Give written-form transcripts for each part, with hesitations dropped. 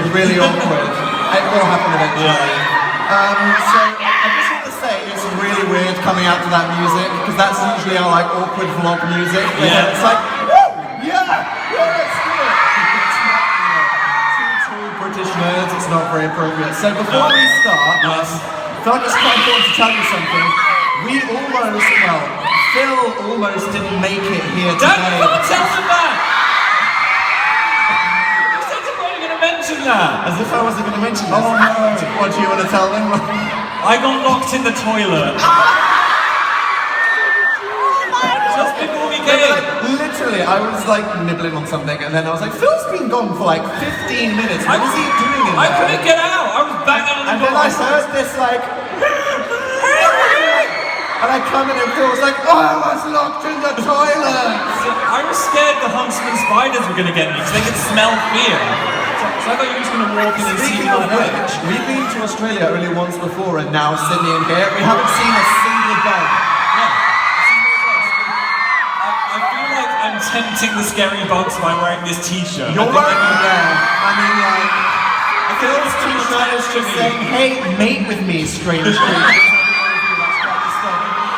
was really awkward. It will happen eventually. So I just want to say it's really weird coming out to that music, because that's usually our like awkward vlog music. Yeah. It's like, woo! Yeah, let's do it. It's not, two British nerds, it's not very appropriate. So before we start, I feel like it's quite important to tell you something. We almost, well, Phil almost didn't make it here today. Don't tell them that! You said you weren't going to mention that! As if I wasn't going to mention this. Oh no! What do you want to tell them? I got locked in the toilet. Just before we came. Literally, I was like nibbling on something, and then I was like, Phil's been gone for like 15 minutes. What is he doing in there? I couldn't get out. I was banging on the door. And then I heard this like, and I come in and Phil was like, oh, I was locked in the toilet. I was scared the huntsman spiders were going to get me because they could smell fear. So I thought you were just going to walk in and see Speaking of which, we've been to Australia only once before, and now Sydney and here, we haven't seen a single bug. I feel like I'm tempting the scary bugs by wearing this t-shirt. You're right there. I mean, like, Phil's t-shirt is just saying, hey, mate with me, strange creature.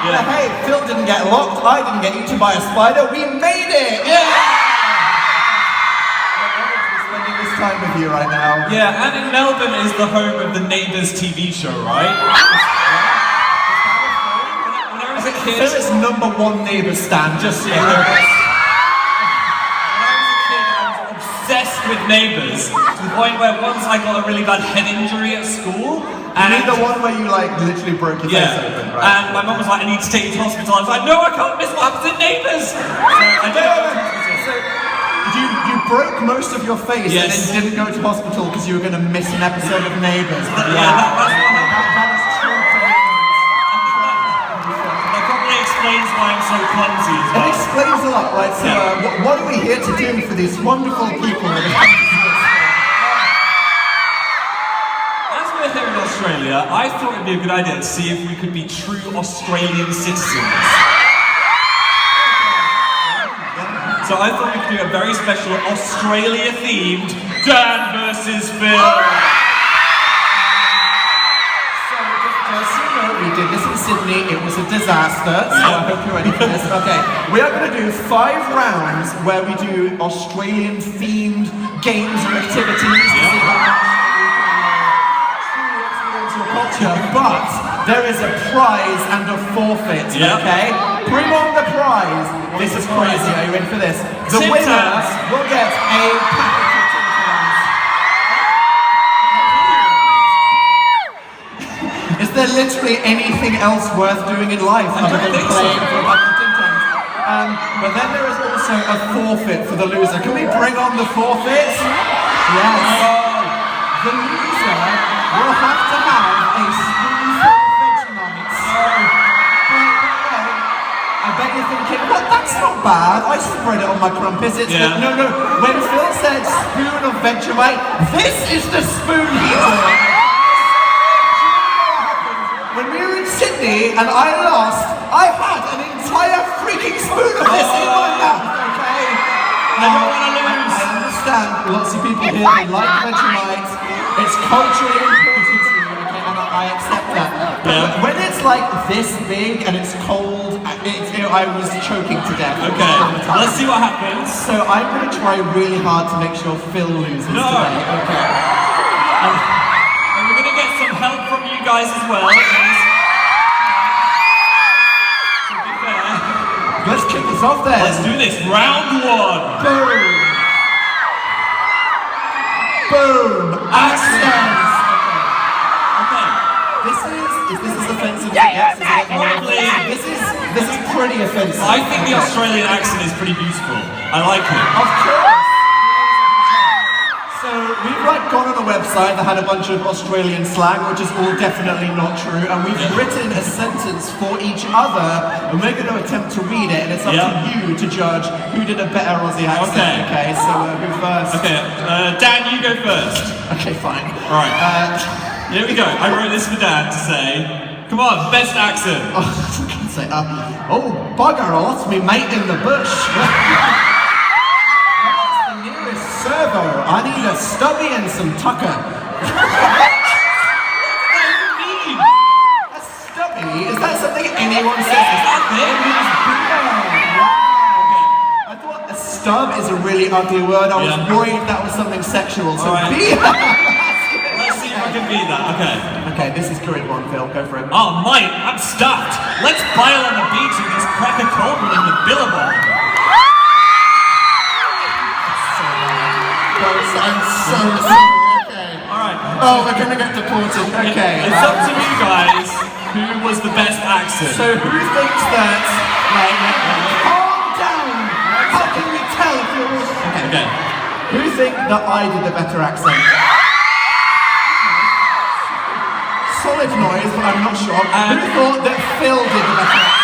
Yeah. Hey, Phil didn't get locked, I didn't get eaten by a spider, we made it! Yeah! We're spending this time with you right now. Yeah, and in Melbourne is the home of the Neighbours TV show, right? When I was a kid... Phil is #1 Neighbours stan, just so you know. When I was a kid, I was obsessed with Neighbours, to the point where once I got a really bad head injury at school. And the one where you like literally broke your face open, right? And my mum was like, I need to take you to hospital. I was like, no, I can't miss what happens in Neighbours. So I didn't go to hospital. So you broke most of your face and then didn't go to hospital because you were going to miss an episode of Neighbours. That's what happened. That is true for me. That probably explains why I'm so clumsy as well. It explains a lot, right? So what are we here to do for these wonderful people? Here in Australia, I thought it'd be a good idea to see if we could be true Australian citizens. So I thought we could do a very special Australia-themed Dan versus Phil. So just so you know, we did this in Sydney. It was a disaster. So I hope you're ready for this. Okay, we are going to do 5 rounds where we do Australian-themed games or activities. But there is a prize and a forfeit, okay? Bring on the prize. This is crazy. Are you ready for this? The winner will get a package of Tim Tams. Is there literally anything else worth doing in life other than playing for a package of Tim Tams? But then there is also a forfeit for the loser. Can we bring on the forfeit? Yes. The loser will have to have a spoonful of Vegemite. I bet you're thinking, what, that's not bad. I spread it on my crumpets. It's no. When Phil said spoon of Vegemite, this is the spoon he took. When we were in Sydney and I lost, I had an entire freaking spoon of this in my mouth, okay? I don't want to lose. I understand lots of people here, they like Vegemite. It's culturally important to you, okay, and I accept that. But when it's like this big and it's cold, I was choking to death. Okay, let's see what happens. So I'm going to try really hard to make sure Phil loses today. Okay. And we're going to get some help from you guys as well. So be fair. Let's kick this off then. Let's do this. Round 1. Boom. Boom! Accents! Okay. This is offensive. Yes, this is pretty offensive. I think the Australian accent is pretty beautiful. I like it. Of course! So we've like gone on a website that had a bunch of Australian slang, which is all definitely not true, and we've written a sentence for each other, and we're going to attempt to read it, and it's up to you to judge who did a better Aussie accent. Okay, so who first? Okay, Dan, you go first. Okay, fine. Alright. Here we go. I wrote this for Dan to say, come on, best accent. Oh, I can say, oh, bugger all, that's me mate in the bush. Servo. I need a stubby and some tucker. A stubby? Is that something anyone says? Is that thing? I thought a stub is a really ugly word. I was worried that was something sexual. So be. Let's see if I can beat that. Okay. Okay, this is good one, Phil. Go for it. Oh, mate, I'm stuffed. Let's bail on the beach and just crack a cold one in the billabong. I'm so sorry. Okay. Alright. Oh, we're gonna get deported. Okay. It's up to you guys who was the best accent. So who thinks that? Calm down. How can we tell if you're? Okay. Who think that I did the better accent? Solid noise, but I'm not sure. Who thought that Phil did the better accent?